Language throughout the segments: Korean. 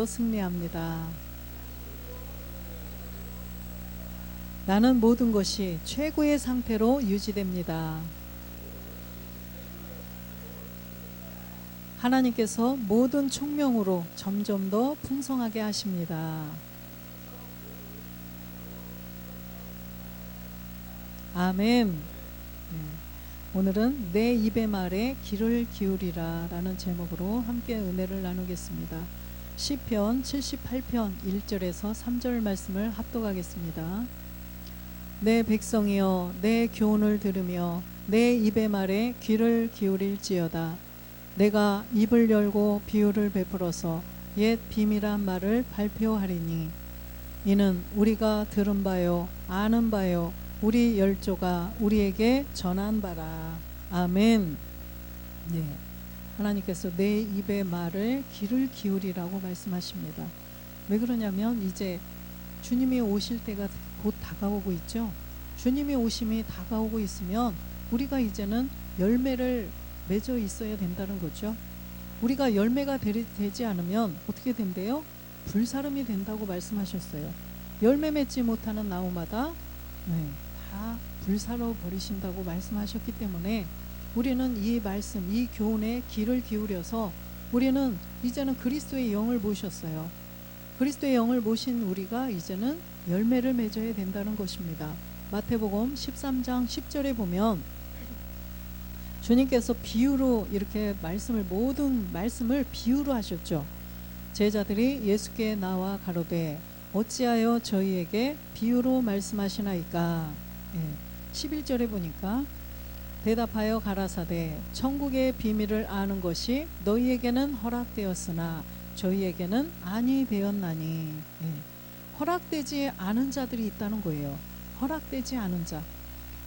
승리합니다. 나는 모든 것이 최고의 상태로 유지됩니다. 하나님께서 모든 총명으로 점점 더 풍성하게 하십니다. 아멘. 네. 오늘은 내 입의 말에 귀를 기울이라 라는 제목으로 함께 은혜를 나누겠습니다. 시편 78편 1절에서 3절 말씀을 합독하겠습니다. 내 백성이여 내 교훈을 들으며 내 입의 말에 귀를 기울일지어다. 내가 입을 열고 비유를 베풀어서 옛 비밀한 말을 발표하리니 이는 우리가 들은 바요 아는 바요 우리 열조가 우리에게 전한 바라. 아멘. 네. 하나님께서 내 입의 말을 귀를 기울이라고 말씀하십니다. 왜 그러냐면 이제 주님이 오실 때가 곧 다가오고 있죠. 주님이 오심이 다가오고 있으면 우리가 이제는 열매를 맺어 있어야 된다는 거죠. 우리가 열매가 되지 않으면 어떻게 된대요? 불사름이 된다고 말씀하셨어요. 열매 맺지 못하는 나무마다 다 불사러 버리신다고 말씀하셨기 때문에 우리는 이 말씀, 이 교훈에 귀를 기울여서 우리는 이제는 그리스도의 영을 모셨어요. 그리스도의 영을 모신 우리가 이제는 열매를 맺어야 된다는 것입니다. 마태복음 13장 10절에 보면 주님께서 비유로 이렇게 모든 말씀을 비유로 하셨죠. 제자들이 예수께 나와 가로되 어찌하여 저희에게 비유로 말씀하시나이까. 11절에 보니까 대답하여 가라사대 천국의 비밀을 아는 것이 너희에게는 허락되었으나 저희에게는 아니 되었나니. 허락되지 않은 자들이 있다는 거예요. 허락되지 않은 자,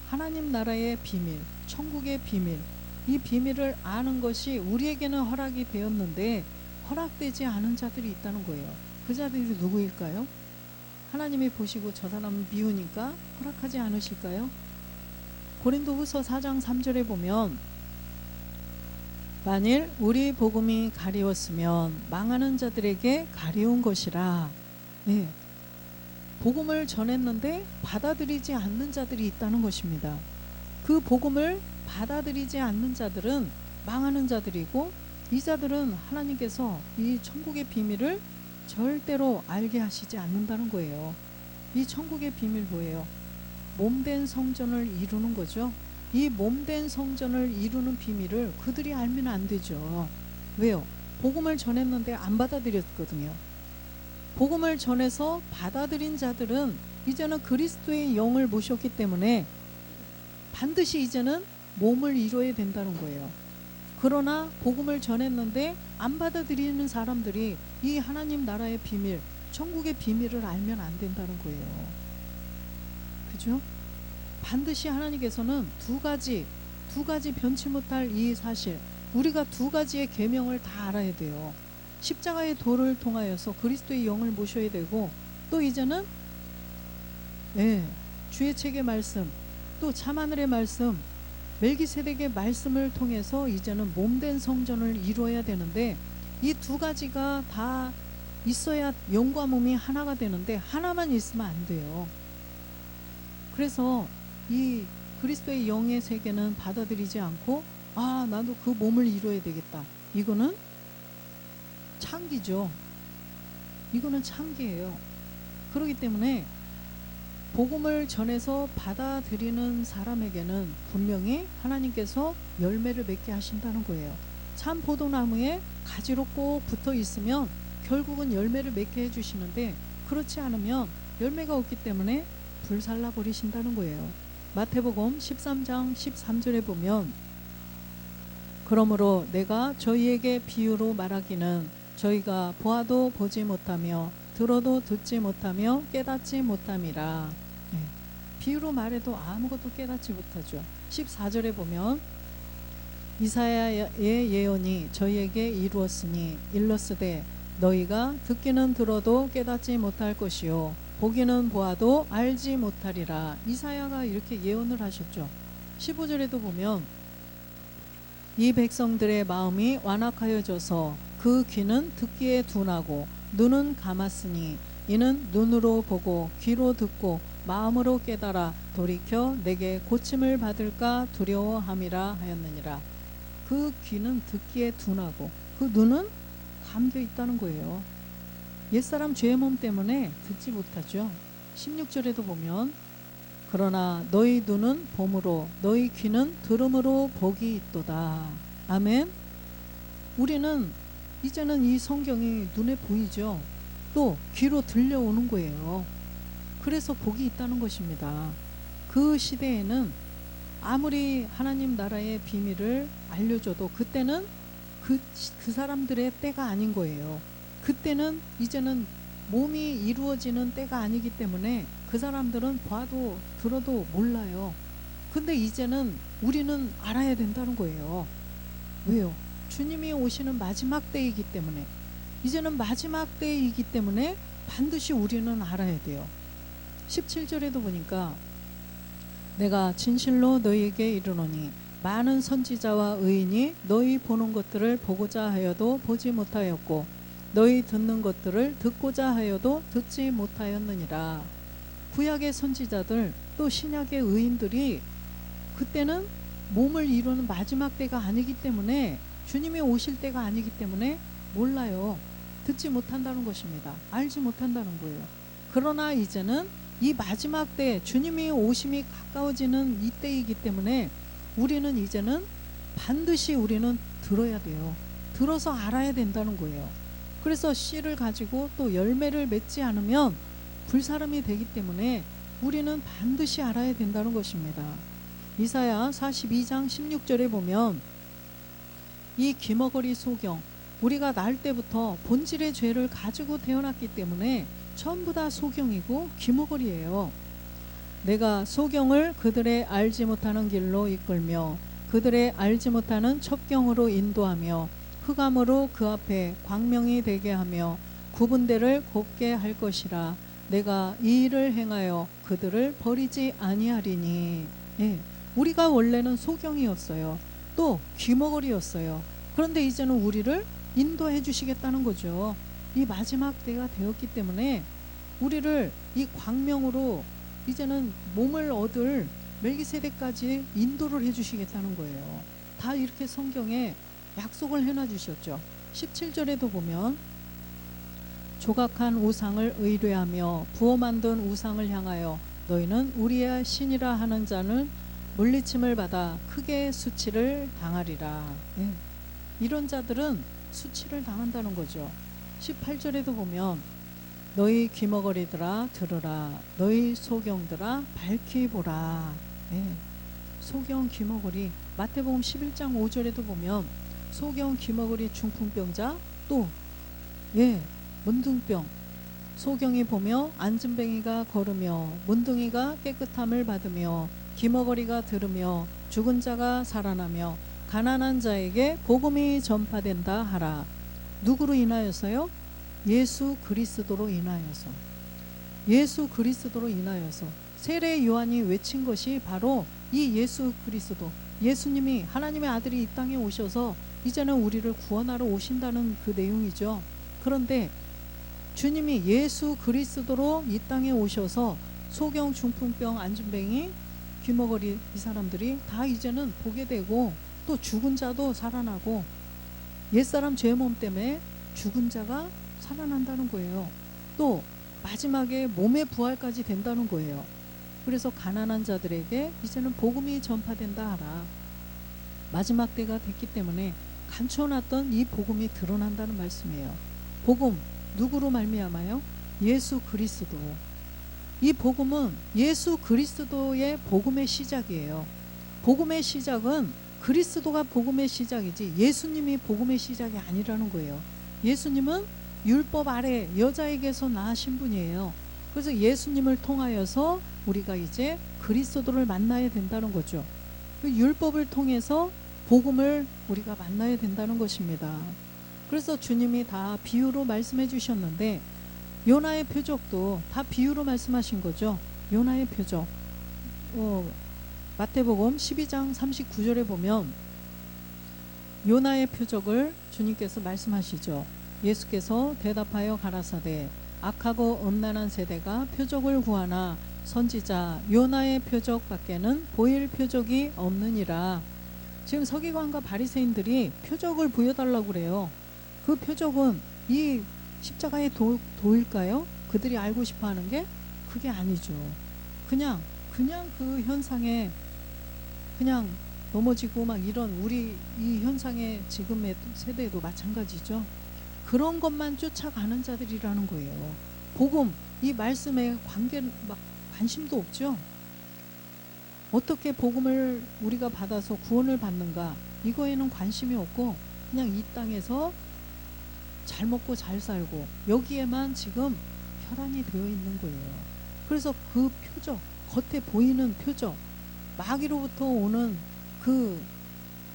하나님 나라의 비밀, 천국의 비밀, 이 비밀을 아는 것이 우리에게는 허락이 되었는데 허락되지 않은 자들이 있다는 거예요. 그 자들이 누구일까요? 하나님이 보시고 저 사람 미우니까 허락하지 않으실까요? 고린도후서 4장 3절에 보면 만일 우리 복음이 가리웠으면 망하는 자들에게 가리운 것이라. 복음을 전했는데 받아들이지 않는 자들이 있다는 것입니다. 그 복음을 받아들이지 않는 자들은 망하는 자들이고 이 자들은 하나님께서 이 천국의 비밀을 절대로 알게 하시지 않는다는 거예요. 이 천국의 비밀 뭐예요? 몸된 성전을 이루는 거죠. 이 몸된 성전을 이루는 비밀을 그들이 알면 안 되죠. 왜요? 복음을 전했는데 안 받아들였거든요. 복음을 전해서 받아들인 자들은 이제는 그리스도의 영을 모셨기 때문에 반드시 이제는 몸을 이루어야 된다는 거예요. 그러나 복음을 전했는데 안 받아들이는 사람들이 이 하나님 나라의 비밀, 천국의 비밀을 알면 안 된다는 거예요. 그죠? 반드시 하나님께서는 두 가지 변치 못할 이 사실, 우리가 두 가지의 계명을 다 알아야 돼요. 십자가의 도를 통하여서 그리스도의 영을 모셔야 되고, 또 이제는 주의 책의 말씀, 또 참하늘의 말씀, 멜기세덱의 말씀을 통해서 이제는 몸된 성전을 이루어야 되는데 이 두 가지가 다 있어야 영과 몸이 하나가 되는데 하나만 있으면 안 돼요. 그래서 이 그리스도의 영의 세계는 받아들이지 않고 나도 그 몸을 이루어야 되겠다. 이거는 창기죠. 이거는 창기예요. 그렇기 때문에 복음을 전해서 받아들이는 사람에게는 분명히 하나님께서 열매를 맺게 하신다는 거예요. 참 포도나무에 가지로 꼭 붙어 있으면 결국은 열매를 맺게 해주시는데 그렇지 않으면 열매가 없기 때문에 불살라 버리신다는 거예요. 마태복음 13장 13절에 보면 그러므로 내가 저희에게 비유로 말하기는 저희가 보아도 보지 못하며 들어도 듣지 못하며 깨닫지 못함이라. 비유로 말해도 아무것도 깨닫지 못하죠. 14절에 보면 이사야의 예언이 저희에게 이루었으니 일렀으되 너희가 듣기는 들어도 깨닫지 못할 것이요 보기는 보아도 알지 못하리라. 이사야가 이렇게 예언을 하셨죠. 15절에도 보면 이 백성들의 마음이 완악하여져서 그 귀는 듣기에 둔하고 눈은 감았으니 이는 눈으로 보고 귀로 듣고 마음으로 깨달아 돌이켜 내게 고침을 받을까 두려워함이라 하였느니라. 그 귀는 듣기에 둔하고 그 눈은 감겨 있다는 거예요. 옛사람 죄의 몸 때문에 듣지 못하죠. 16절에도 보면 그러나 너희 눈은 봄으로 너희 귀는 들음으로 복이 있도다. 아멘. 우리는 이제는 이 성경이 눈에 보이죠. 또 귀로 들려오는 거예요. 그래서 복이 있다는 것입니다. 그 시대에는 아무리 하나님 나라의 비밀을 알려줘도 그때는 그 사람들의 때가 아닌 거예요. 그때는 이제는 몸이 이루어지는 때가 아니기 때문에 그 사람들은 봐도 들어도 몰라요. 근데 이제는 우리는 알아야 된다는 거예요. 왜요? 주님이 오시는 마지막 때이기 때문에, 이제는 마지막 때이기 때문에 반드시 우리는 알아야 돼요. 17절에도 보니까 내가 진실로 너희에게 이르노니 많은 선지자와 의인이 너희 보는 것들을 보고자 하여도 보지 못하였고 너희 듣는 것들을 듣고자 하여도 듣지 못하였느니라. 구약의 선지자들 또 신약의 의인들이 그때는 몸을 이루는 마지막 때가 아니기 때문에, 주님이 오실 때가 아니기 때문에 몰라요. 듣지 못한다는 것입니다. 알지 못한다는 거예요. 그러나 이제는 이 마지막 때, 주님이 오심이 가까워지는 이 때이기 때문에 우리는 이제는 반드시 우리는 들어야 돼요. 들어서 알아야 된다는 거예요. 그래서 씨를 가지고 또 열매를 맺지 않으면 불사름이 되기 때문에 우리는 반드시 알아야 된다는 것입니다. 이사야 42장 16절에 보면 이 귀머거리 소경, 우리가 날 때부터 본질의 죄를 가지고 태어났기 때문에 전부 다 소경이고 귀머거리예요. 내가 소경을 그들의 알지 못하는 길로 이끌며 그들의 알지 못하는 첩경으로 인도하며 흑암으로 그 앞에 광명이 되게 하며 구분대를 곱게 할 것이라. 내가 이 일을 행하여 그들을 버리지 아니하리니. 우리가 원래는 소경이었어요. 또 귀머거리였어요. 그런데 이제는 우리를 인도해 주시겠다는 거죠. 이 마지막 때가 되었기 때문에 우리를 이 광명으로 이제는 몸을 얻을 멜기세덱까지 인도를 해 주시겠다는 거예요. 다 이렇게 성경에 약속을 해놔 주셨죠. 17절에도 보면 조각한 우상을 의뢰하며 부어 만든 우상을 향하여 너희는 우리의 신이라 하는 자는 물리침을 받아 크게 수치를 당하리라. 이런 자들은 수치를 당한다는 거죠. 18절에도 보면 너희 귀머거리들아 들으라. 너희 소경들아 밝히 보라. 소경 귀머거리. 마태복음 11장 5절에도 보면 소경 귀머거리 중풍병자, 또 문둥병, 소경이 보며 안진뱅이가 걸으며 문둥이가 깨끗함을 받으며 귀머거리가 들으며 죽은 자가 살아나며 가난한 자에게 복음이 전파된다 하라. 누구로 인하여서요? 예수 그리스도로 인하여서. 예수 그리스도로 인하여서 세례 요한이 외친 것이 바로 이 예수 그리스도, 예수님이 하나님의 아들이 이 땅에 오셔서 이제는 우리를 구원하러 오신다는 그 내용이죠. 그런데 주님이 예수 그리스도로 이 땅에 오셔서 소경, 중풍병, 안진뱅이, 귀머거리 이 사람들이 다 이제는 보게 되고, 또 죽은 자도 살아나고, 옛사람 죄의 몸 때문에 죽은 자가 살아난다는 거예요. 또 마지막에 몸의 부활까지 된다는 거예요. 그래서 가난한 자들에게 이제는 복음이 전파된다 하라. 마지막 때가 됐기 때문에 감춰놨던 이 복음이 드러난다는 말씀이에요. 복음 누구로 말미암아요? 예수 그리스도. 이 복음은 예수 그리스도의 복음의 시작이에요. 복음의 시작은 그리스도가 복음의 시작이지 예수님이 복음의 시작이 아니라는 거예요. 예수님은 율법 아래 여자에게서 나신 분이에요. 그래서 예수님을 통하여서 우리가 이제 그리스도를 만나야 된다는 거죠. 그 율법을 통해서 복음을 우리가 만나야 된다는 것입니다. 그래서 주님이 다 비유로 말씀해 주셨는데, 요나의 표적도 다 비유로 말씀하신 거죠. 요나의 표적. 마태복음 12장 39절에 보면 요나의 표적을 주님께서 말씀하시죠. 예수께서 대답하여 가라사대 악하고 음란한 세대가 표적을 구하나 선지자 요나의 표적밖에는 보일 표적이 없느니라. 지금 서기관과 바리새인들이 표적을 보여달라고 그래요. 그 표적은 이 십자가의 도일까요? 그들이 알고 싶어하는 게 그게 아니죠. 그냥 그 현상에 그냥 넘어지고 막 이런 우리 이 현상의 지금의 세대도 마찬가지죠. 그런 것만 쫓아가는 자들이라는 거예요. 복음 이 말씀에 관심도 없죠. 어떻게 복음을 우리가 받아서 구원을 받는가 이거에는 관심이 없고 그냥 이 땅에서 잘 먹고 잘 살고 여기에만 지금 혈안이 되어 있는 거예요. 그래서 그 표적 겉에 보이는 표적 마귀로부터 오는 그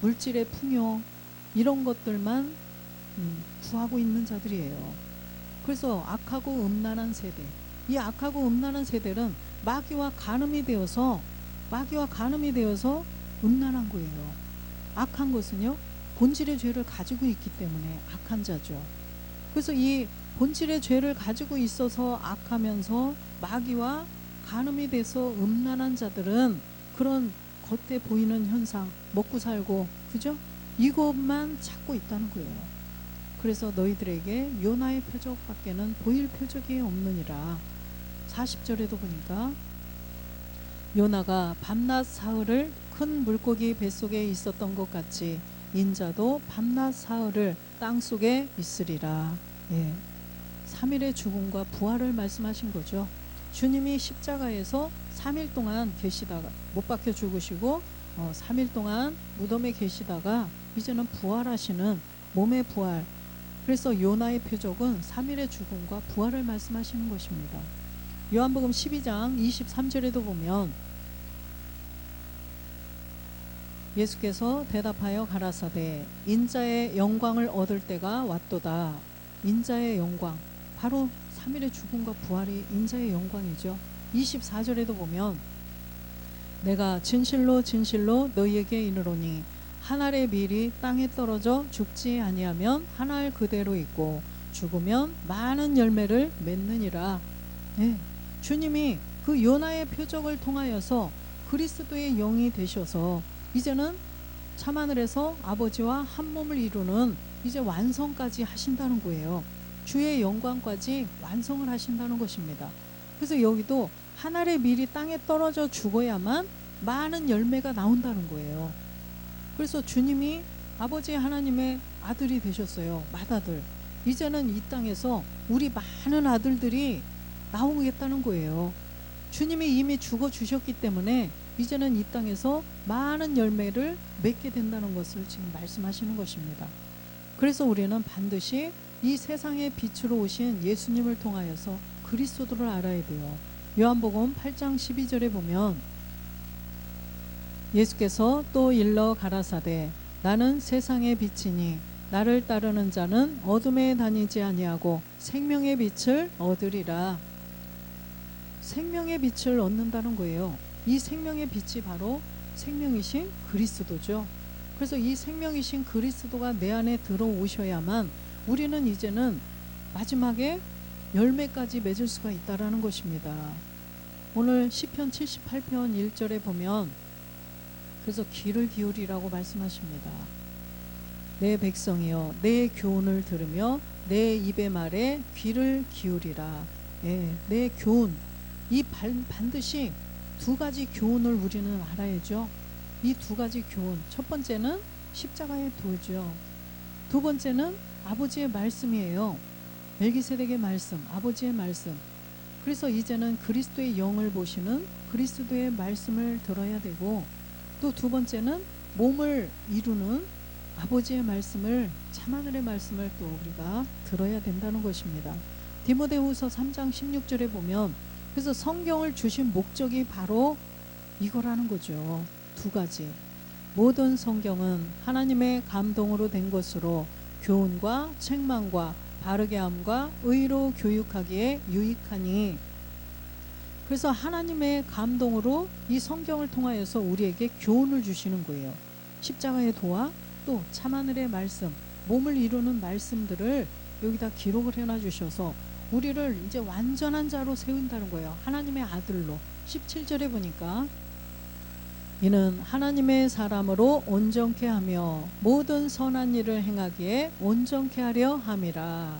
물질의 풍요 이런 것들만 구하고 있는 자들이에요. 그래서 악하고 음란한 세대 이 악하고 음란한 세대는 마귀와 간음이 되어서 음란한 거예요. 악한 것은요 본질의 죄를 가지고 있기 때문에 악한 자죠. 그래서 이 본질의 죄를 가지고 있어서 악하면서 마귀와 간음이 돼서 음란한 자들은 그런 겉에 보이는 현상 먹고 살고 그죠? 이것만 찾고 있다는 거예요. 그래서 너희들에게 요나의 표적밖에는 보일 표적이 없느니라. 40절에도 보니까 요나가 밤낮 사흘을 큰 물고기 뱃속에 있었던 것 같이 인자도 밤낮 사흘을 땅속에 있으리라. 예. 3일의 죽음과 부활을 말씀하신 거죠. 주님이 십자가에서 3일 동안 계시다가 못 박혀 죽으시고 3일 동안 무덤에 계시다가 이제는 부활하시는 몸의 부활. 그래서 요나의 표적은 3일의 죽음과 부활을 말씀하시는 것입니다. 요한복음 12장 23절에도 보면 예수께서 대답하여 가라사대 인자의 영광을 얻을 때가 왔도다. 인자의 영광 바로 3일의 죽음과 부활이 인자의 영광이죠. 24절에도 보면 내가 진실로 진실로 너희에게 이르노니 한 알의 밀이 땅에 떨어져 죽지 아니하면 한 알 그대로 있고 죽으면 많은 열매를 맺느니라. 네. 주님이 그 요나의 표적을 통하여서 그리스도의 영이 되셔서 이제는 참하늘에서 아버지와 한 몸을 이루는 이제 완성까지 하신다는 거예요. 주의 영광까지 완성을 하신다는 것입니다. 그래서 여기도 한 알의 밀이 땅에 떨어져 죽어야만 많은 열매가 나온다는 거예요. 그래서 주님이 아버지 하나님의 아들이 되셨어요. 맏아들. 이제는 이 땅에서 우리 많은 아들들이 나오겠다는 거예요. 주님이 이미 죽어 주셨기 때문에 이제는 이 땅에서 많은 열매를 맺게 된다는 것을 지금 말씀하시는 것입니다. 그래서 우리는 반드시 이 세상의 빛으로 오신 예수님을 통하여서 그리스도를 알아야 돼요. 요한복음 8장 12절에 보면 예수께서 또 일러 가라사대 나는 세상의 빛이니 나를 따르는 자는 어둠에 다니지 아니하고 생명의 빛을 얻으리라. 생명의 빛을 얻는다는 거예요. 이 생명의 빛이 바로 생명이신 그리스도죠. 그래서 이 생명이신 그리스도가 내 안에 들어오셔야만 우리는 이제는 마지막에 열매까지 맺을 수가 있다라는 것입니다. 오늘 시편 78편 1절에 보면 그래서 귀를 기울이라고 말씀하십니다. 내 백성이여 내 교훈을 들으며 내 입의 말에 귀를 기울이라. 예, 내 교훈 이 반드시 두 가지 교훈을 우리는 알아야죠. 이 두 가지 교훈 첫 번째는 십자가의 도죠. 두 번째는 아버지의 말씀이에요. 멜기세덱의 말씀 아버지의 말씀. 그래서 이제는 그리스도의 영을 보시는 그리스도의 말씀을 들어야 되고 또 두 번째는 몸을 이루는 아버지의 말씀을 참하늘의 말씀을 또 우리가 들어야 된다는 것입니다. 디모데후서 3장 16절에 보면 그래서 성경을 주신 목적이 바로 이거라는 거죠. 두 가지. 모든 성경은 하나님의 감동으로 된 것으로 교훈과 책망과 바르게 함과 의로 교육하기에 유익하니. 그래서 하나님의 감동으로 이 성경을 통하여서 우리에게 교훈을 주시는 거예요. 십자가의 도와 또 참하늘의 말씀, 몸을 이루는 말씀들을 여기다 기록을 해놔 주셔서 우리를 이제 완전한 자로 세운다는 거예요. 하나님의 아들로. 17절에 보니까 이는 하나님의 사람으로 온전케 하며 모든 선한 일을 행하기에 온전케 하려 함이라.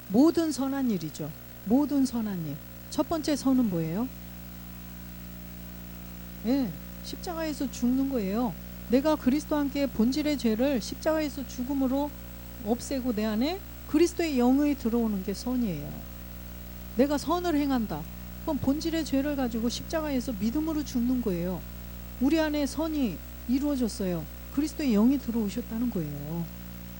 모든 선한 일이죠. 모든 선한 일. 첫 번째 선은 뭐예요? 예, 십자가에서 죽는 거예요. 내가 그리스도와 함께 본질의 죄를 십자가에서 죽음으로 없애고 내 안에 그리스도의 영이 들어오는 게 선이에요. 내가 선을 행한다. 그럼 본질의 죄를 가지고 십자가에서 믿음으로 죽는 거예요. 우리 안에 선이 이루어졌어요. 그리스도의 영이 들어오셨다는 거예요.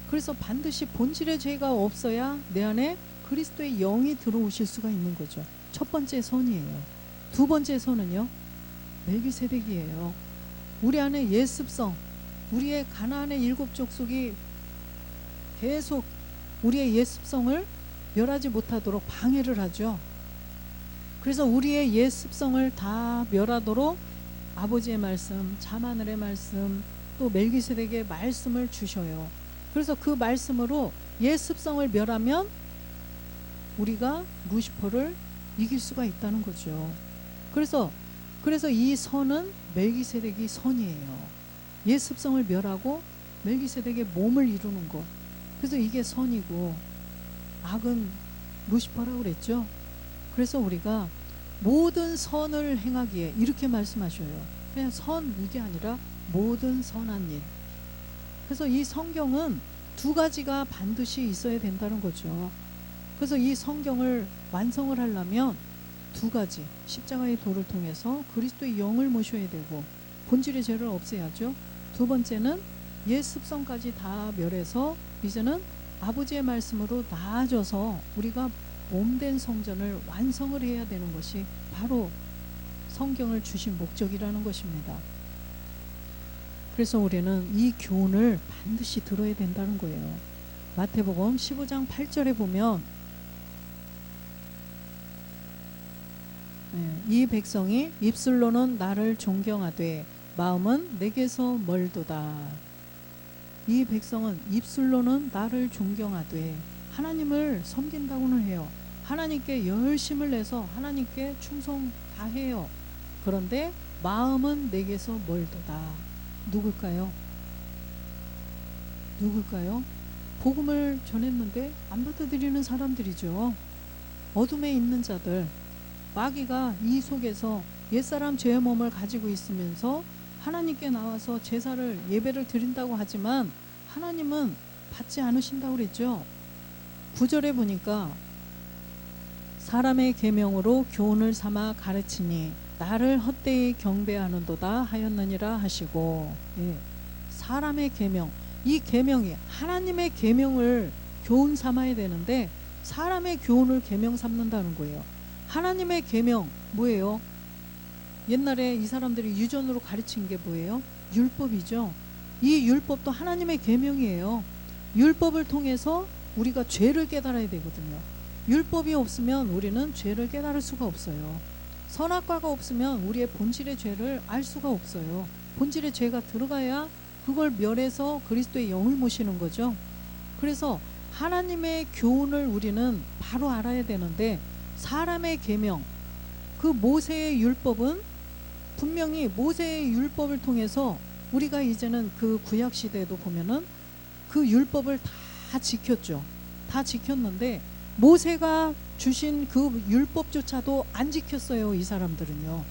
그래서 반드시 본질의 죄가 없어야 내 안에 그리스도의 영이 들어오실 수가 있는 거죠. 첫 번째 선이에요. 두 번째 선은요, 멜기세덱이에요. 우리 안에 옛 습성, 우리의 가나안의 7 족속이 계속 우리의 옛 습성을 멸하지 못하도록 방해를 하죠. 그래서 우리의 옛 습성을 다 멸하도록 아버지의 말씀, 잠하늘의 말씀, 또 멜기세덱의 말씀을 주셔요. 그래서 그 말씀으로 옛 습성을 멸하면 우리가 루시퍼를 이길 수가 있다는 거죠. 그래서 이 선은 멜기세덱이 선이에요. 옛 습성을 멸하고 멜기세덱의 몸을 이루는 것. 그래서 이게 선이고 악은 루시퍼라고 그랬죠. 그래서 우리가 모든 선을 행하기에 이렇게 말씀하셔요. 그냥 선 이게 아니라 모든 선한 일. 그래서 이 성경은 두 가지가 반드시 있어야 된다는 거죠. 그래서 이 성경을 완성을 하려면 두 가지, 십자가의 도를 통해서 그리스도의 영을 모셔야 되고 본질의 죄를 없애야죠. 두 번째는 옛 습성까지 다 멸해서 이제는 아버지의 말씀으로 나아져서 우리가 몸된 성전을 완성을 해야 되는 것이 바로 성경을 주신 목적이라는 것입니다. 그래서 우리는 이 교훈을 반드시 들어야 된다는 거예요. 마태복음 15장 8절에 보면 이 백성이 입술로는 나를 존경하되 마음은 내게서 멀도다. 이 백성은 입술로는 나를 존경하되 하나님을 섬긴다고는 해요. 하나님께 열심을 내서 하나님께 충성 다 해요. 그런데 마음은 내게서 멀도다. 누굴까요? 복음을 전했는데 안 받아들이는 사람들이죠. 어둠에 있는 자들. 마귀가 이 속에서 옛사람 죄의 몸을 가지고 있으면서 하나님께 나와서 제사를 예배를 드린다고 하지만 하나님은 받지 않으신다고 그랬죠. 9절에 보니까 사람의 계명으로 교훈을 삼아 가르치니 나를 헛되이 경배하는도다 하였느니라 하시고, 사람의 계명, 이 계명이 하나님의 계명을 교훈 삼아야 되는데 사람의 교훈을 계명 삼는다는 거예요. 하나님의 계명 뭐예요? 옛날에 이 사람들이 유전으로 가르친 게 뭐예요? 율법이죠. 이 율법도 하나님의 계명이에요. 율법을 통해서 우리가 죄를 깨달아야 되거든요. 율법이 없으면 우리는 죄를 깨달을 수가 없어요. 선악과가 없으면 우리의 본질의 죄를 알 수가 없어요. 본질의 죄가 들어가야 그걸 멸해서 그리스도의 영을 모시는 거죠. 그래서 하나님의 교훈을 우리는 바로 알아야 되는데 사람의 계명, 그 모세의 율법은 분명히 모세의 율법을 통해서 우리가 이제는 그 구약 시대에도 보면은 그 율법을 다 지켰죠. 다 지켰는데 모세가 주신 그 율법조차도 안 지켰어요. 이 사람들은요.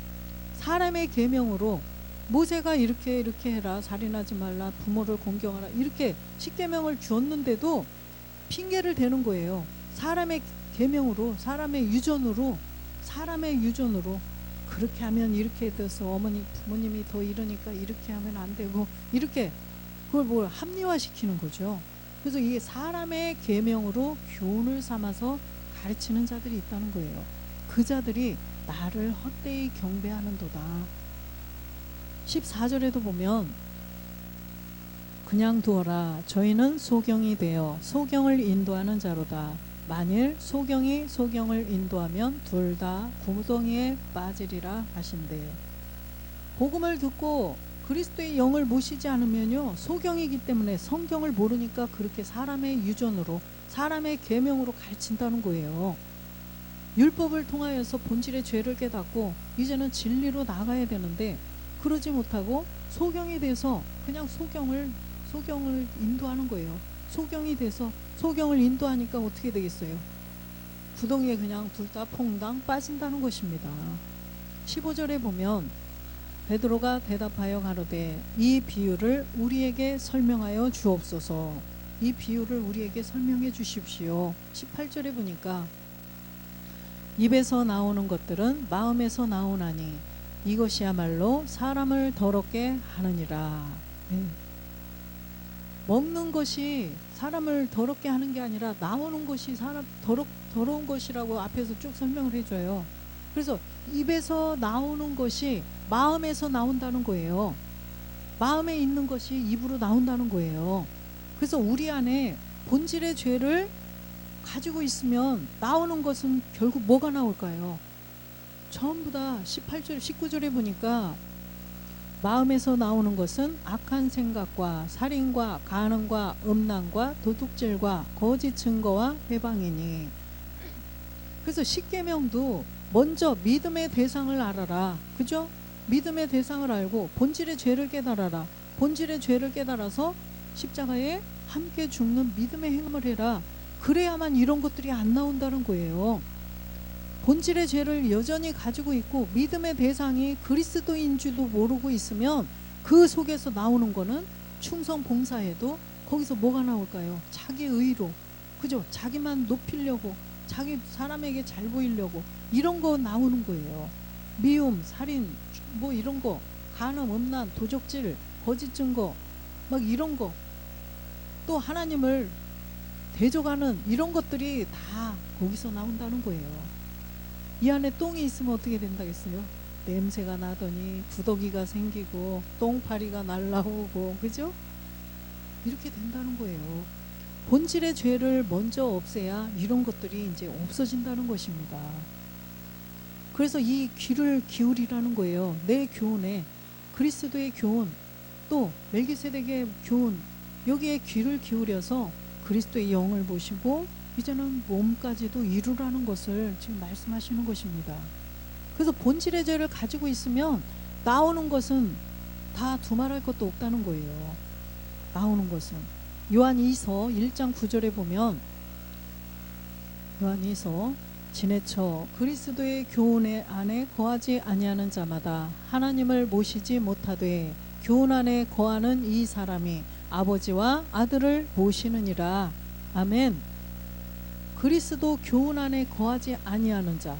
사람의 계명으로 모세가 이렇게 해라, 살인하지 말라, 부모를 공경하라, 이렇게 십계명을 주었는데도 핑계를 대는 거예요. 사람의 계명으로, 사람의 유전으로 그렇게 하면 이렇게 돼서 부모님이 더 이러니까 이렇게 하면 안 되고, 이렇게 그걸 뭘 합리화시키는 거죠. 그래서 이게 사람의 계명으로 교훈을 삼아서 가르치는 자들이 있다는 거예요. 그 자들이 나를 헛되이 경배하는도다. 14절에도 보면 그냥 두어라. 저희는 소경이 되어 소경을 인도하는 자로다. 만일 소경이 소경을 인도하면 둘 다 구덩이에 빠지리라 하신대. 복음을 듣고 그리스도의 영을 모시지 않으면요, 소경이기 때문에 성경을 모르니까 그렇게 사람의 유전으로, 사람의 계명으로 가르친다는 거예요. 율법을 통하여서 본질의 죄를 깨닫고 이제는 진리로 나가야 되는데 그러지 못하고 소경이 돼서 그냥 소경을 인도하는 거예요. 소경이 돼서 소경을 인도하니까 어떻게 되겠어요? 구덩이에 그냥 둘 다 퐁당 빠진다는 것입니다. 15절에 보면 베드로가 대답하여 가로되 이 비유를 우리에게 설명하여 주옵소서. 이 비유를 우리에게 설명해 주십시오. 18절에 보니까 입에서 나오는 것들은 마음에서 나오나니 이것이야말로 사람을 더럽게 하느니라. 네. 먹는 것이 사람을 더럽게 하는 게 아니라 나오는 것이 사람 더러운 것이라고 앞에서 쭉 설명을 해줘요. 그래서 입에서 나오는 것이 마음에서 나온다는 거예요. 마음에 있는 것이 입으로 나온다는 거예요. 그래서 우리 안에 본질의 죄를 가지고 있으면 나오는 것은 결국 뭐가 나올까요? 전부 다 18절, 19절에 보니까 마음에서 나오는 것은 악한 생각과 살인과 간음과 음란과 도둑질과 거짓 증거와 회방이니. 그래서 십계명도 먼저 믿음의 대상을 알아라. 그죠? 믿음의 대상을 알고 본질의 죄를 깨달아라. 본질의 죄를 깨달아서 십자가에 함께 죽는 믿음의 행함을 해라. 그래야만 이런 것들이 안 나온다는 거예요. 본질의 죄를 여전히 가지고 있고 믿음의 대상이 그리스도인 줄도 모르고 있으면 그 속에서 나오는 거는 충성 봉사해도 거기서 뭐가 나올까요? 자기 의로, 그죠? 자기만 높이려고, 자기 사람에게 잘 보이려고 이런 거 나오는 거예요. 미움, 살인, 뭐 이런 거, 간음, 음란, 도적질, 거짓 증거, 막 이런 거, 또 하나님을 대적하는 이런 것들이 다 거기서 나온다는 거예요. 이 안에 똥이 있으면 어떻게 된다겠어요? 냄새가 나더니 구더기가 생기고 똥파리가 날라오고, 그죠? 이렇게 된다는 거예요. 본질의 죄를 먼저 없애야 이런 것들이 이제 없어진다는 것입니다. 그래서 이 귀를 기울이라는 거예요. 내 교훈에 그리스도의 교훈, 또 멜기세덱의 교훈, 여기에 귀를 기울여서 그리스도의 영을 보시고 이제는 몸까지도 이루라는 것을 지금 말씀하시는 것입니다. 그래서 본질의 죄를 가지고 있으면 나오는 것은 다 두말할 것도 없다는 거예요. 나오는 것은 요한 2서 1장 9절에 보면, 요한 2서 지내쳐 그리스도의 교훈 안에 거하지 아니하는 자마다 하나님을 모시지 못하되 교훈 안에 거하는 이 사람이 아버지와 아들을 모시느니라. 아멘. 그리스도 교훈 안에 거하지 아니하는 자,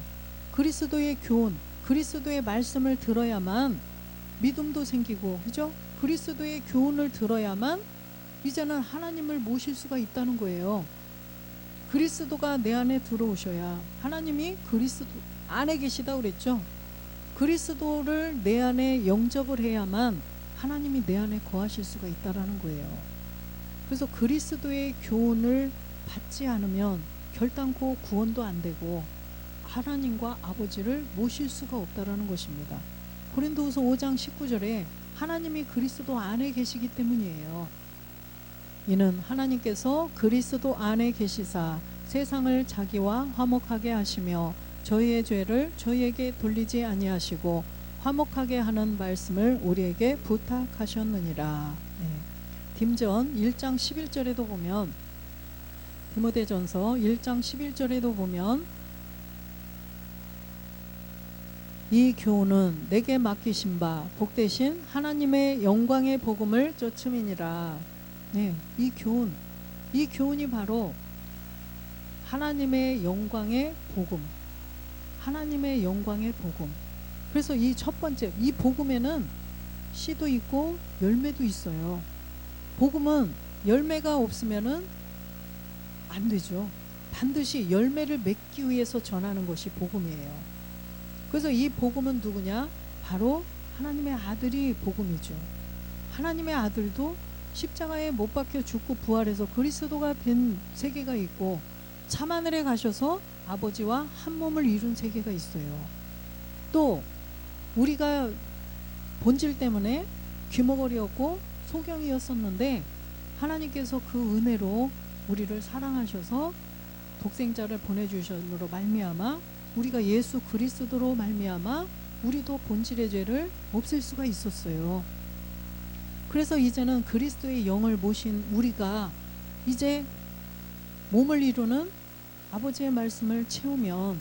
그리스도의 교훈, 그리스도의 말씀을 들어야만 믿음도 생기고, 그죠? 그리스도의 교훈을 들어야만 이제는 하나님을 모실 수가 있다는 거예요. 그리스도가 내 안에 들어오셔야, 하나님이 그리스도 안에 계시다 그랬죠. 그리스도를 내 안에 영접을 해야만 하나님이 내 안에 거하실 수가 있다라는 거예요. 그래서 그리스도의 교훈을 받지 않으면 결단코 구원도 안 되고 하나님과 아버지를 모실 수가 없다라는 것입니다. 고린도후서 5장 19절에 하나님이 그리스도 안에 계시기 때문이에요. 이는 하나님께서 그리스도 안에 계시사 세상을 자기와 화목하게 하시며 저희의 죄를 저희에게 돌리지 아니하시고 화목하게 하는 말씀을 우리에게 부탁하셨느니라. 네. 딤전 1장 11절에도 보면, 디모데전서 1장 11절에도 보면 이 교훈은 내게 맡기신 바 복되신 하나님의 영광의 복음을 쫓음이니라. 네, 이 교훈이 바로 하나님의 영광의 복음, 하나님의 영광의 복음. 그래서 이 첫 번째, 이 복음에는 씨도 있고 열매도 있어요. 복음은 열매가 없으면은 안 되죠. 반드시 열매를 맺기 위해서 전하는 것이 복음이에요. 그래서 이 복음은 누구냐? 바로 하나님의 아들이 복음이죠. 하나님의 아들도 십자가에 못 박혀 죽고 부활해서 그리스도가 된 세계가 있고, 참하늘에 가셔서 아버지와 한 몸을 이룬 세계가 있어요. 또 우리가 본질 때문에 귀머거리였고 소경이었었는데 하나님께서 그 은혜로 우리를 사랑하셔서 독생자를 보내주심으로 말미암아 우리가 예수 그리스도로 말미암아 우리도 본질의 죄를 없앨 수가 있었어요. 그래서 이제는 그리스도의 영을 모신 우리가 이제 몸을 이루는 아버지의 말씀을 채우면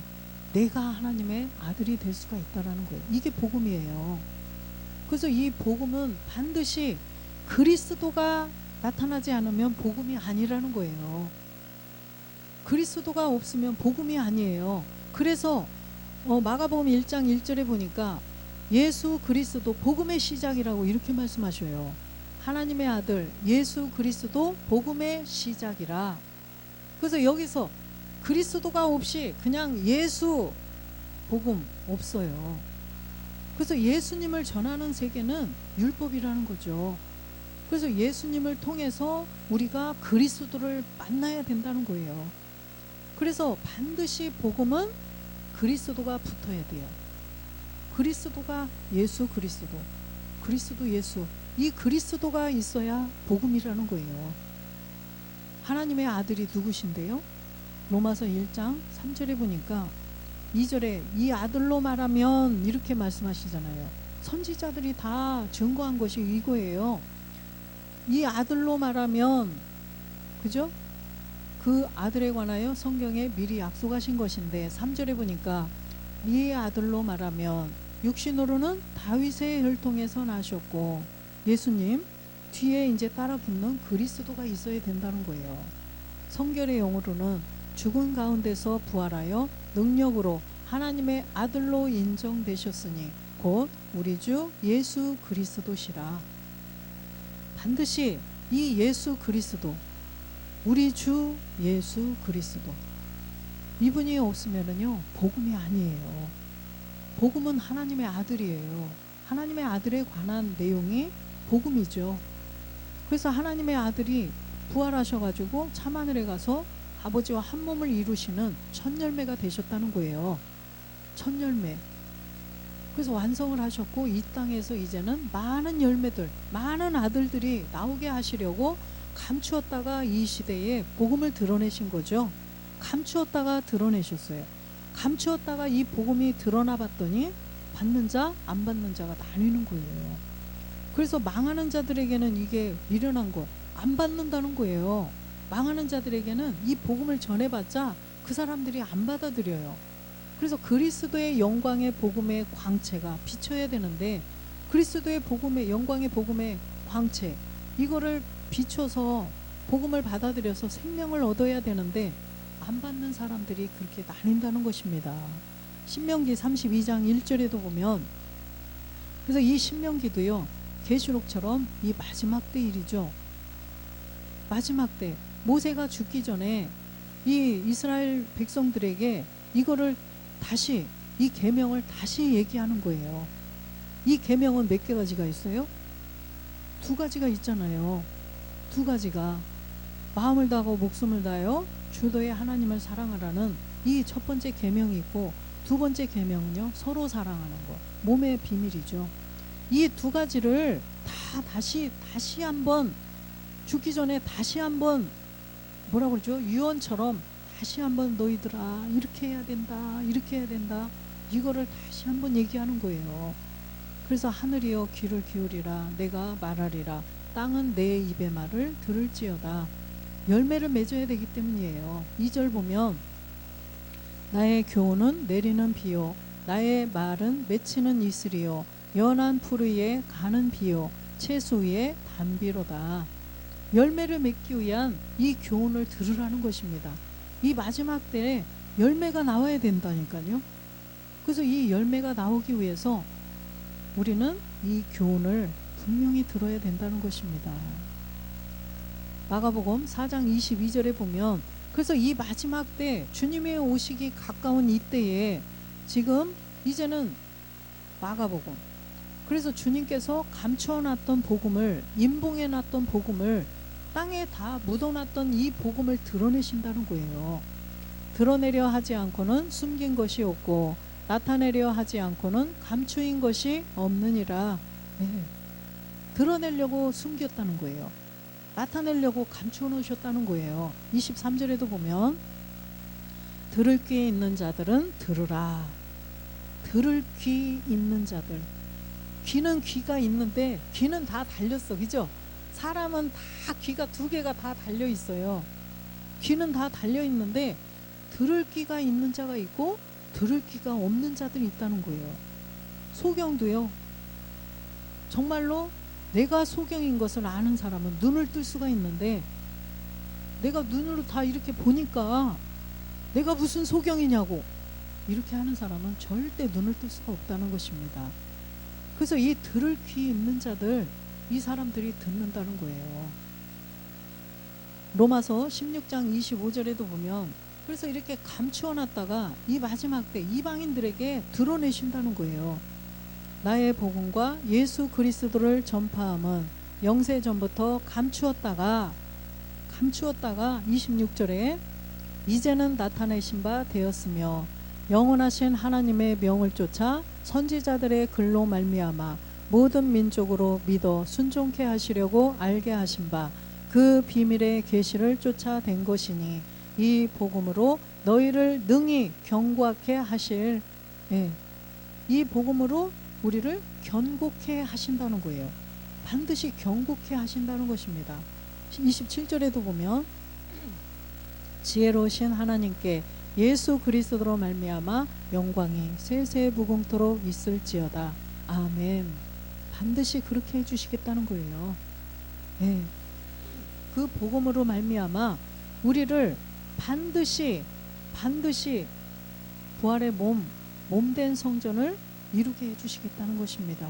내가 하나님의 아들이 될 수가 있다라는 거예요. 이게 복음이에요. 그래서 이 복음은 반드시 그리스도가 나타나지 않으면 복음이 아니라는 거예요. 그리스도가 없으면 복음이 아니에요. 그래서 마가복음 1장 1절에 보니까 예수 그리스도 복음의 시작이라고 이렇게 말씀하셔요. 하나님의 아들 예수 그리스도 복음의 시작이라. 그래서 여기서 그리스도가 없이 그냥 예수 복음 없어요. 그래서 예수님을 전하는 세계는 율법이라는 거죠. 그래서 예수님을 통해서 우리가 그리스도를 만나야 된다는 거예요. 그래서 반드시 복음은 그리스도가 붙어야 돼요. 그리스도가 예수 그리스도, 그리스도 예수, 이 그리스도가 있어야 복음이라는 거예요. 하나님의 아들이 누구신데요? 로마서 1장 3절에 보니까 2절에 이 아들로 말하면 이렇게 말씀하시잖아요. 선지자들이 다 증거한 것이 이거예요. 이 아들로 말하면, 그죠? 그 아들에 관하여 성경에 미리 약속하신 것인데 3절에 보니까 이 아들로 말하면 육신으로는 다윗의 혈통에서 나셨고 예수님 뒤에 이제 따라 붙는 그리스도가 있어야 된다는 거예요. 성결의 영으로는 죽은 가운데서 부활하여 능력으로 하나님의 아들로 인정되셨으니 곧 우리 주 예수 그리스도시라. 반드시 이 예수 그리스도, 우리 주 예수 그리스도, 이분이 없으면은요 복음이 아니에요. 복음은 하나님의 아들이에요. 하나님의 아들에 관한 내용이 복음이죠. 그래서 하나님의 아들이 부활하셔가지고 참하늘에 가서 아버지와 한 몸을 이루시는 첫 열매가 되셨다는 거예요. 첫 열매. 그래서 완성을 하셨고 이 땅에서 이제는 많은 열매들, 많은 아들들이 나오게 하시려고 감추었다가 이 시대에 복음을 드러내신 거죠. 감추었다가 드러내셨어요. 감추었다가 이 복음이 드러나 봤더니 받는 자, 안 받는 자가 나뉘는 거예요. 그래서 망하는 자들에게는 이게 미련한 것, 안 받는다는 거예요. 망하는 자들에게는 이 복음을 전해봤자 그 사람들이 안 받아들여요. 그래서 그리스도의 영광의 복음의 광채가 비춰야 되는데 그리스도의 복음의 영광의 복음의 광채, 이거를 비춰서 복음을 받아들여서 생명을 얻어야 되는데 안 받는 사람들이 그렇게 나뉜다는 것입니다. 신명기 32장 1절에도 보면, 그래서 이 신명기도요 계시록처럼 이 마지막 때 일이죠. 마지막 때 모세가 죽기 전에 이 이스라엘 백성들에게 이거를 다시, 이 계명을 다시 얘기하는 거예요. 이 계명은 몇 가지가 있어요? 2가지가 있잖아요. 2가지가 마음을 다하고 목숨을 다하여 주 너의 하나님을 사랑하라는 이 첫 번째 계명이 있고, 2번째 계명은요 서로 사랑하는 것, 몸의 비밀이죠. 이 2가지를 다 다시 한번 죽기 전에 다시 한번 뭐라고 그러죠? 유언처럼 다시 한번 너희들아 이렇게 해야 된다, 이렇게 해야 된다, 이거를 다시 한번 얘기하는 거예요. 그래서 하늘이여 귀를 기울이라, 내가 말하리라, 땅은 내 입의 말을 들을지어다. 열매를 맺어야 되기 때문이에요. 2절 보면 나의 교훈은 내리는 비요, 나의 말은 맺히는 이슬이요, 연한 풀 위에 가는 비요, 채소 위에 단비로다. 열매를 맺기 위한 이 교훈을 들으라는 것입니다. 이 마지막 때에 열매가 나와야 된다니까요. 그래서 이 열매가 나오기 위해서 우리는 이 교훈을 분명히 들어야 된다는 것입니다. 마가복음 4장 22절에 보면, 그래서 이 마지막 때 주님의 오시기 가까운 이때에 지금 이제는 마가복음, 그래서 주님께서 감추어놨던 복음을, 임봉해놨던 복음을, 땅에 다 묻어놨던 이 복음을 드러내신다는 거예요. 드러내려 하지 않고는 숨긴 것이 없고 나타내려 하지 않고는 감추인 것이 없느니라. 네. 드러내려고 숨겼다는 거예요. 나타내려고 감추어 놓으셨다는 거예요. 23절에도 보면 들을 귀 있는 자들은 들으라. 들을 귀 있는 자들. 귀는 귀가 있는데 귀는 다 달렸어. 그죠? 사람은 다 귀가 두 개가 다 달려 있어요. 귀는 다 달려 있는데 들을 귀가 있는 자가 있고 들을 귀가 없는 자들이 있다는 거예요. 소경도요. 정말로 내가 소경인 것을 아는 사람은 눈을 뜰 수가 있는데 내가 눈으로 다 이렇게 보니까 내가 무슨 소경이냐고 이렇게 하는 사람은 절대 눈을 뜰 수가 없다는 것입니다. 그래서 이 들을 귀 있는 자들, 이 사람들이 듣는다는 거예요. 로마서 16장 25절에도 보면 그래서 이렇게 감추어 놨다가 이 마지막 때 이방인들에게 드러내신다는 거예요. 나의 복음과 예수 그리스도를 전파함은 영세 전부터 감추었다가 26절에 이제는 나타내신 바 되었으며 영원하신 하나님의 명을 쫓아 선지자들의 글로 말미암아 모든 민족으로 믿어 순종케 하시려고 알게 하신 바 그 비밀의 계시를 쫓아낸 것이니 이 복음으로 너희를 능히 견고하게 하실 이 복음으로 우리를 견고케 하신다는 거예요. 반드시 견고케 하신다는 것입니다. 27절에도 보면 지혜로우신 하나님께 예수 그리스도로 말미암아 영광이 세세무궁토록 있을지어다. 아멘. 반드시 그렇게 해주시겠다는 거예요. 그 복음으로 말미암아 우리를 반드시 부활의 몸된 성전을 이루게 해주시겠다는 것입니다.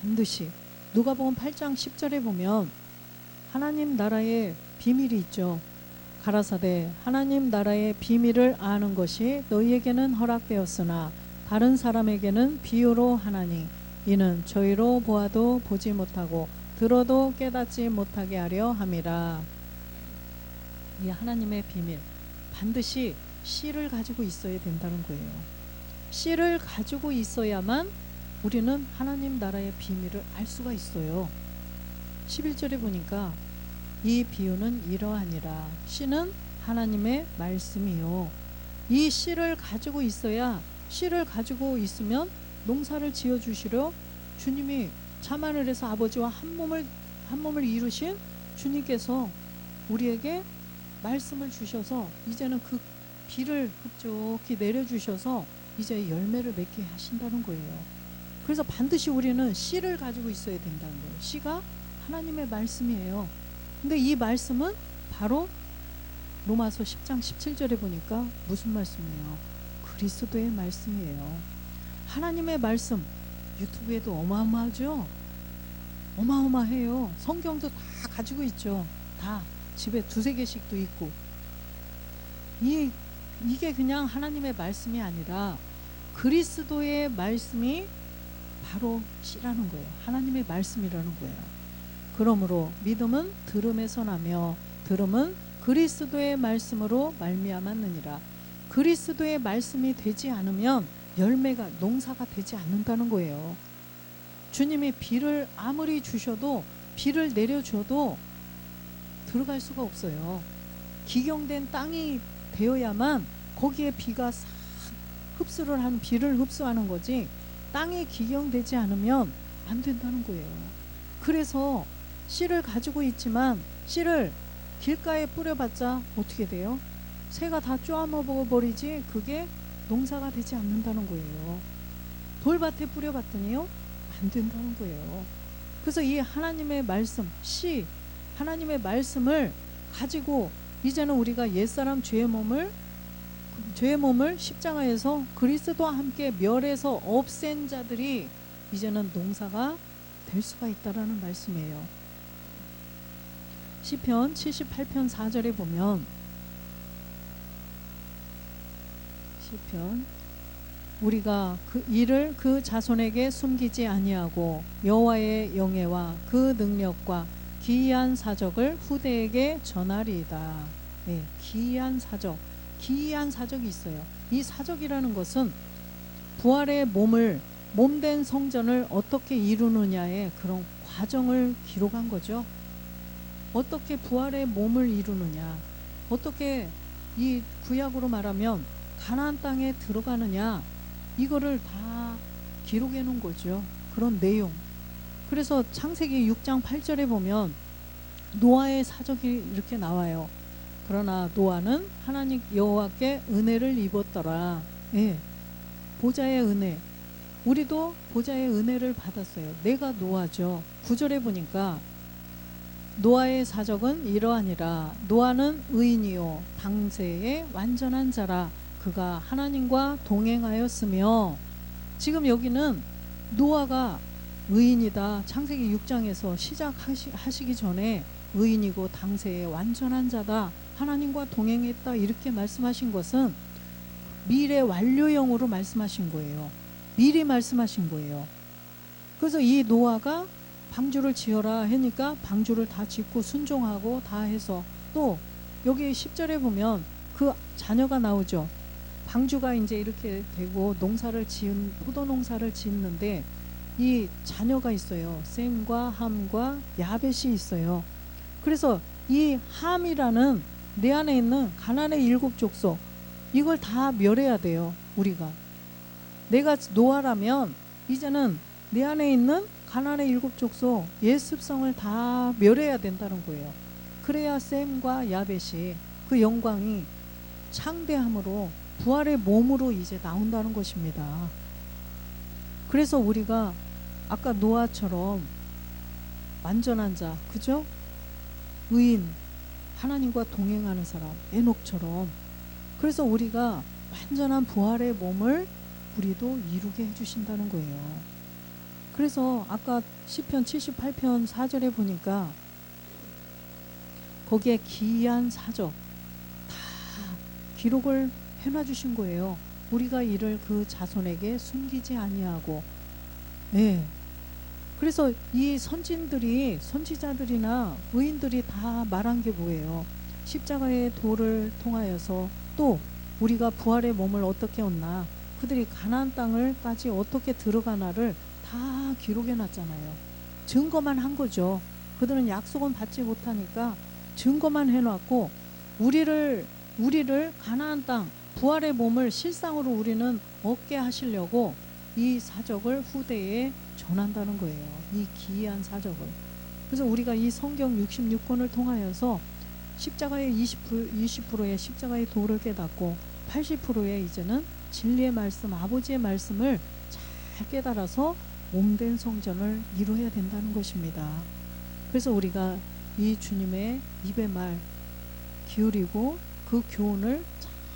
반드시. 누가복음 8장 10절에 보면 하나님 나라의 비밀이 있죠. 가라사대 하나님 나라의 비밀을 아는 것이 너희에게는 허락되었으나 다른 사람에게는 비유로 하나니 이는 저희로 보아도 보지 못하고 들어도 깨닫지 못하게 하려 함이라. 이 하나님의 비밀 반드시 씨를 가지고 있어야 된다는 거예요. 씨를 가지고 있어야만 우리는 하나님 나라의 비밀을 알 수가 있어요. 11절에 보니까 이 비유는 이러하니라. 씨는 하나님의 말씀이요. 이 씨를 가지고 있어야, 씨를 가지고 있으면 농사를 지어 주시려 주님이 참하늘에서 아버지와 한 몸을 이루신 주님께서 우리에게 말씀을 주셔서 이제는 그 비를 흡족히 내려주셔서 이제 열매를 맺게 하신다는 거예요. 그래서 반드시 우리는 씨를 가지고 있어야 된다는 거예요. 씨가 하나님의 말씀이에요. 근데 이 말씀은 바로 로마서 10장 17절에 보니까 무슨 말씀이에요? 그리스도의 말씀이에요. 하나님의 말씀 유튜브에도 어마어마하죠? 어마어마해요. 성경도 다 가지고 있죠. 다 집에 2-3개씩도 있고. 이게 그냥 하나님의 말씀이 아니라 그리스도의 말씀이 바로 씨라는 거예요. 하나님의 말씀이라는 거예요. 그러므로 믿음은 들음에서 나며 들음은 그리스도의 말씀으로 말미암았느니라. 그리스도의 말씀이 되지 않으면 열매가 농사가 되지 않는다는 거예요. 주님이 비를 아무리 주셔도 비를 내려줘도 들어갈 수가 없어요. 기경된 땅이 되어야만 거기에 비가 싹 흡수를 하는 비를 흡수하는 거지 땅이 기경되지 않으면 안 된다는 거예요. 그래서 씨를 가지고 있지만 씨를 길가에 뿌려봤자 어떻게 돼요? 새가 다 쪼아먹어버리지 그게 농사가 되지 않는다는 거예요. 돌밭에 뿌려봤더니요 안 된다는 거예요. 그래서 이 하나님의 말씀 씨 하나님의 말씀을 가지고 이제는 우리가 옛사람 죄의 몸을 십자가에서 그리스도와 함께 멸해서 없앤 자들이 이제는 농사가 될 수가 있다라는 말씀이에요. 시편 78편 4절에 보면 시편 우리가 그 일을 그 자손에게 숨기지 아니하고 여호와의 영예와 그 능력과 기이한 사적을 후대에게 전하리이다. 기이한 사적이 있어요. 이 사적이라는 것은 부활의 몸된 성전을 어떻게 이루느냐의 그런 과정을 기록한 거죠. 어떻게 부활의 몸을 이루느냐, 어떻게 이 구약으로 말하면 가나안 땅에 들어가느냐, 이거를 다 기록해 놓은 거죠. 그런 내용. 그래서 창세기 6장 8절에 보면 노아의 사적이 이렇게 나와요. 그러나 노아는 하나님 여호와께 은혜를 입었더라. 예, 보좌의 은혜. 우리도 보좌의 은혜를 받았어요. 내가 노아죠. 9절에 보니까 노아의 사적은 이러하니라. 노아는 의인이요 당세의 완전한 자라. 그가 하나님과 동행하였으며. 지금 여기는 노아가 의인이다. 창세기 6장에서 시작하시기 전에 의인이고 당세의 완전한 자다. 하나님과 동행했다. 이렇게 말씀하신 것은 미래 완료형으로 말씀하신 거예요. 미리 말씀하신 거예요. 그래서 이 노아가 방주를 지어라 하니까 방주를 다 짓고 순종하고 다 해서, 또 여기 10절에 보면 그 자녀가 나오죠. 방주가 이제 이렇게 되고 포도 농사를 짓는데 이 자녀가 있어요. 셈과 함과 야벳이 있어요. 그래서 이 함이라는 내 안에 있는 가나안의 7족속, 이걸 다 멸해야 돼요. 우리가 내가 노아라면 이제는 내 안에 있는 가나안의 7족속 옛 습성을 다 멸해야 된다는 거예요. 그래야 셈과 야벳이 그 영광이 창대함으로 부활의 몸으로 이제 나온다는 것입니다. 그래서 우리가 아까 노아처럼 완전한 자, 그죠? 의인, 하나님과 동행하는 사람, 에녹처럼. 그래서 우리가 완전한 부활의 몸을 우리도 이루게 해주신다는 거예요. 그래서 아까 시편 78편 4절에 보니까 거기에 기이한 사적 다 기록을 해놔 주신 거예요. 우리가 이를 그 자손에게 숨기지 아니하고. 네. 그래서 이 선지자들이나 의인들이 다 말한 게 뭐예요? 십자가의 도를 통하여서, 또 우리가 부활의 몸을 어떻게 얻나, 그들이 가나안 땅을까지 어떻게 들어가나를 다 기록해 놨잖아요. 증거만 한 거죠. 그들은 약속은 받지 못하니까 증거만 해놨고, 우리를 가나안 땅 부활의 몸을 실상으로 우리는 얻게 하시려고 이 사적을 후대에 전한다는 거예요. 이 기이한 사적을. 그래서 우리가 이 성경 66권을 통하여서 십자가의 20%의 십자가의 도를 깨닫고 80%의 이제는 진리의 말씀, 아버지의 말씀을 잘 깨달아서 몸된 성전을 이루어야 된다는 것입니다. 그래서 우리가 이 주님의 입의 말 기울이고 그 교훈을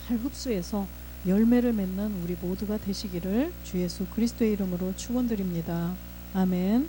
잘 흡수해서 열매를 맺는 우리 모두가 되시기를 주 예수 그리스도의 이름으로 축원드립니다. 아멘.